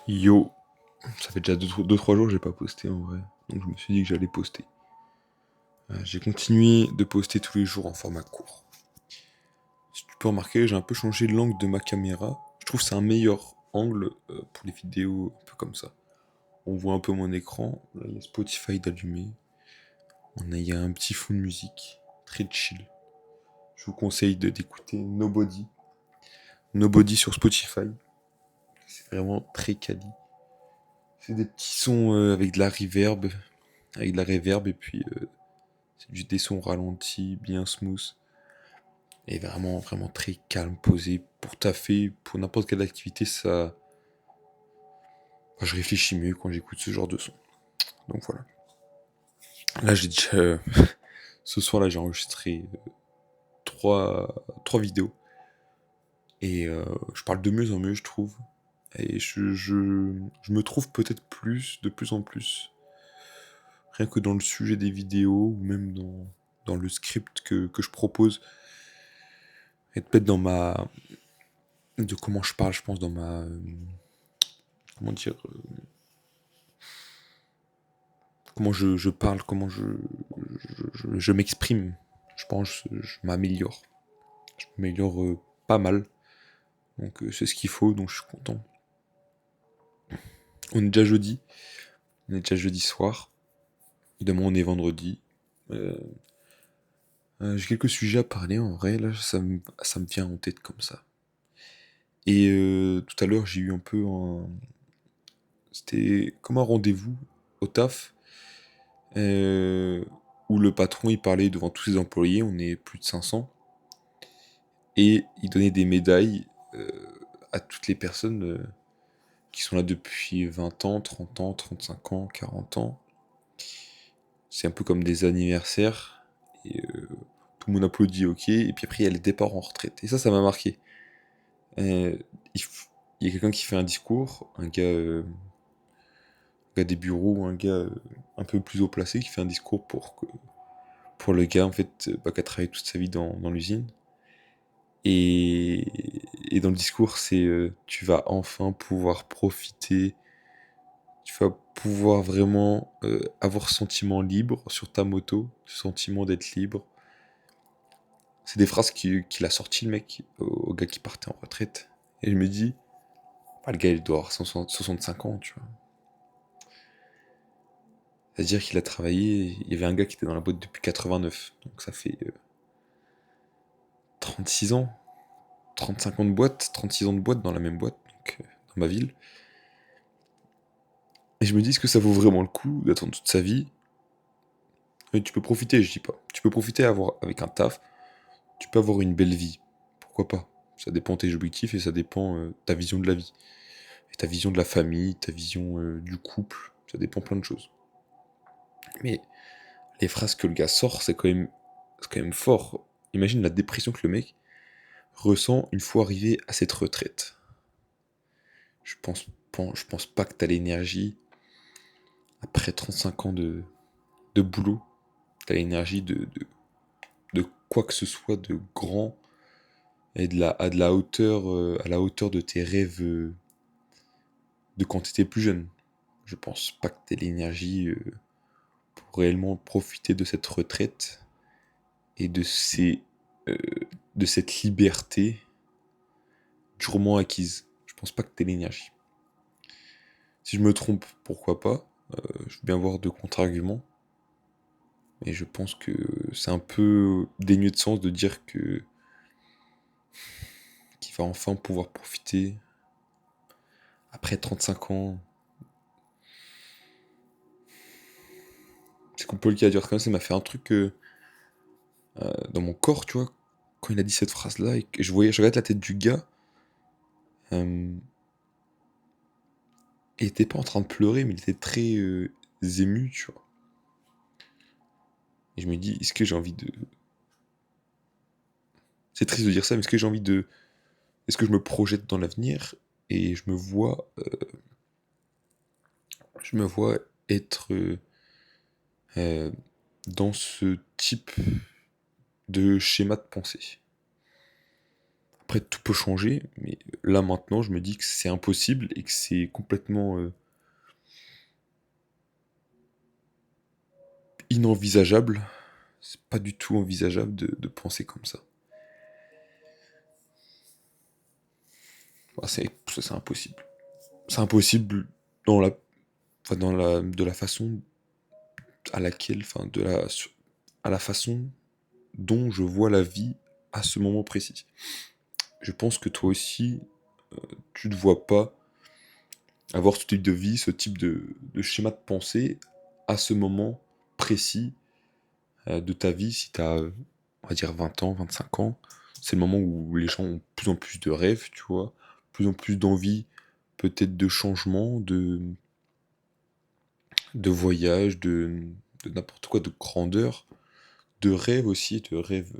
Yo, ça fait déjà 2-3 jours que j'ai pas posté en vrai, donc je me suis dit que j'allais poster. J'ai continué de poster tous les jours en format court. Si tu peux remarquer, j'ai un peu changé l'angle de ma caméra. Je trouve que c'est un meilleur angle pour les vidéos un peu comme ça. On voit un peu mon écran, là il y a Spotify d'allumé, il y a un petit fond de musique, très chill. Je vous conseille d'écouter Nobody. Nobody sur Spotify, c'est vraiment très quali. C'est des petits sons avec de la reverb et puis c'est des sons ralentis, bien smooth. Et vraiment, vraiment très calme, posé. Pour taffer, pour n'importe quelle activité, ça. Enfin, je réfléchis mieux quand j'écoute ce genre de son. Donc voilà. Là, j'ai déjà. Ce soir-là, j'ai enregistré trois vidéos. Et je parle de mieux en mieux, je trouve. Et je me trouve peut-être de plus en plus. Rien que dans le sujet des vidéos, ou même dans le script que je propose. Et peut-être dans ma. De comment je parle, je pense, dans ma. Comment dire comment je parle, comment je m'exprime. Je pense que je m'améliore. Je m'améliore pas mal. Donc c'est ce qu'il faut, donc je suis content. On est déjà jeudi. On est déjà jeudi soir. Demain on est vendredi. Euh, j'ai quelques sujets à parler en vrai, là ça me vient en tête comme ça. Et tout à l'heure j'ai eu un peu un. C'était comme un rendez-vous au taf. euh, où le patron il parlait devant tous ses employés, on est plus de 500. Et il donnait des médailles à toutes les personnes qui sont là depuis 20 ans, 30 ans, 35 ans, 40 ans. C'est un peu comme des anniversaires. Et tout le monde applaudit, ok. Et puis après, il y a les départs en retraite. Et ça m'a marqué. Euh, il, il y a quelqu'un qui fait un discours, un gars des bureaux, un gars un peu plus haut placé qui fait un discours pour le gars en fait, qui a travaillé toute sa vie dans l'usine. Et dans le discours, c'est tu vas enfin pouvoir profiter, tu vas pouvoir vraiment avoir ce sentiment libre sur ta moto, ce sentiment d'être libre. C'est des phrases qu'il a sorti le mec au gars qui partait en retraite. Et je me dis, le gars il doit avoir 65 ans, tu vois. C'est-à-dire qu'il a travaillé, il y avait un gars qui était dans la boîte depuis 89, donc ça fait 36 ans, 35 ans de boîte, 36 ans de boîte dans la même boîte, donc dans ma ville. Et je me dis, est-ce que ça vaut vraiment le coup d'attendre toute sa vie? Et tu peux profiter, je dis pas. Tu peux profiter avec un taf, tu peux avoir une belle vie. Pourquoi pas? Ça dépend de tes objectifs et ça dépend de ta vision de la vie. Et ta vision de la famille, ta vision du couple, ça dépend plein de choses. Mais les phrases que le gars sort, c'est quand même fort. Imagine la dépression que le mec ressent une fois arrivé à cette retraite. Je pense pas que t'as l'énergie, après 35 ans de boulot, t'as l'énergie de quoi que ce soit de grand et à de la hauteur, à la hauteur de tes rêves de quand t'étais plus jeune. Je pense pas que t'aies l'énergie pour réellement profiter de cette retraite et euh, de cette liberté durement acquise. Je pense pas que t'aies l'énergie. Si je me trompe, pourquoi pas. Je veux bien voir de contre-arguments. Mais je pense que c'est un peu dénué de sens de dire que qu'il va enfin pouvoir profiter après 35 ans. C'est compliqué à dire comme ça m'a fait un truc dans mon corps, tu vois, quand il a dit cette phrase-là, et que je regardais la tête du gars, euh, il était pas en train de pleurer, mais il était très ému, tu vois. Et je me dis, est-ce que j'ai envie de. C'est triste de dire ça, mais est-ce que j'ai envie de. Est-ce que je me projette dans l'avenir et je me vois être euh, dans ce type de schéma de pensée. Après, tout peut changer, mais là maintenant, je me dis que c'est impossible et que c'est complètement inenvisageable. C'est pas du tout envisageable de penser comme ça. Ça, c'est impossible. C'est impossible dans la, enfin, de la façon à laquelle, à la façon dont je vois la vie à ce moment précis. Je pense que toi aussi, tu ne vois pas avoir ce type de vie, ce type de schéma de pensée à ce moment précis de ta vie, si tu as, on va dire, 20 ans, 25 ans. C'est le moment où les gens ont de plus en plus de rêves, tu vois, de plus en plus d'envie, peut-être de changement, de voyage, de n'importe quoi, de grandeur, de rêve aussi, de rêve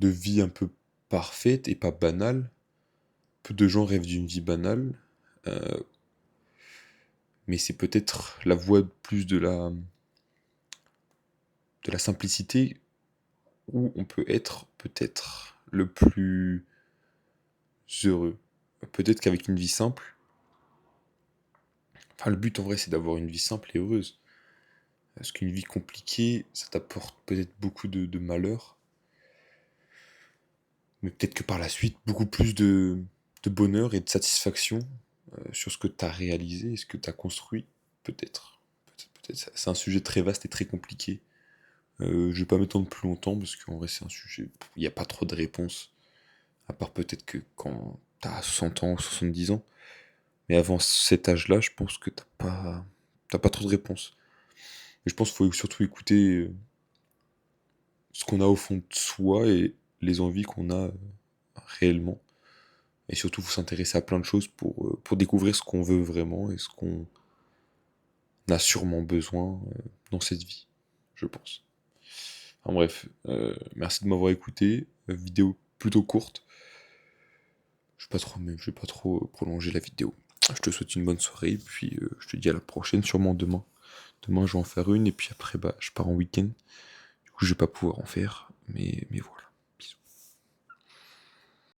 de vie un peu parfaite et pas banale. Peu de gens rêvent d'une vie banale, euh, mais c'est peut-être la voie plus de la simplicité où on peut être peut-être le plus heureux. Peut-être qu'avec une vie simple, enfin le but en vrai c'est d'avoir une vie simple et heureuse. Parce qu'une vie compliquée, ça t'apporte peut-être beaucoup de malheur, mais peut-être que par la suite, beaucoup plus de bonheur et de satisfaction sur ce que tu as réalisé et ce que tu as construit. Peut-être. Peut-être. C'est un sujet très vaste et très compliqué. Je vais pas m'étendre plus longtemps parce qu'en vrai c'est un sujet, il n'y a pas trop de réponses. À part peut-être que quand t'as 60 ans ou 70 ans. Mais avant cet âge-là, je pense que t'as pas trop de réponses. Et je pense qu'il faut surtout écouter ce qu'on a au fond de soi et les envies qu'on a réellement. Et surtout, faut s'intéresser à plein de choses pour découvrir ce qu'on veut vraiment et ce qu'on a sûrement besoin dans cette vie, je pense. Enfin bref, merci de m'avoir écouté. Vidéo plutôt courte. Je vais pas trop prolonger la vidéo. Je te souhaite une bonne soirée, puis je te dis à la prochaine, sûrement demain. Demain, je vais en faire une, et puis après, bah, je pars en week-end. Du coup, je vais pas pouvoir en faire, mais voilà.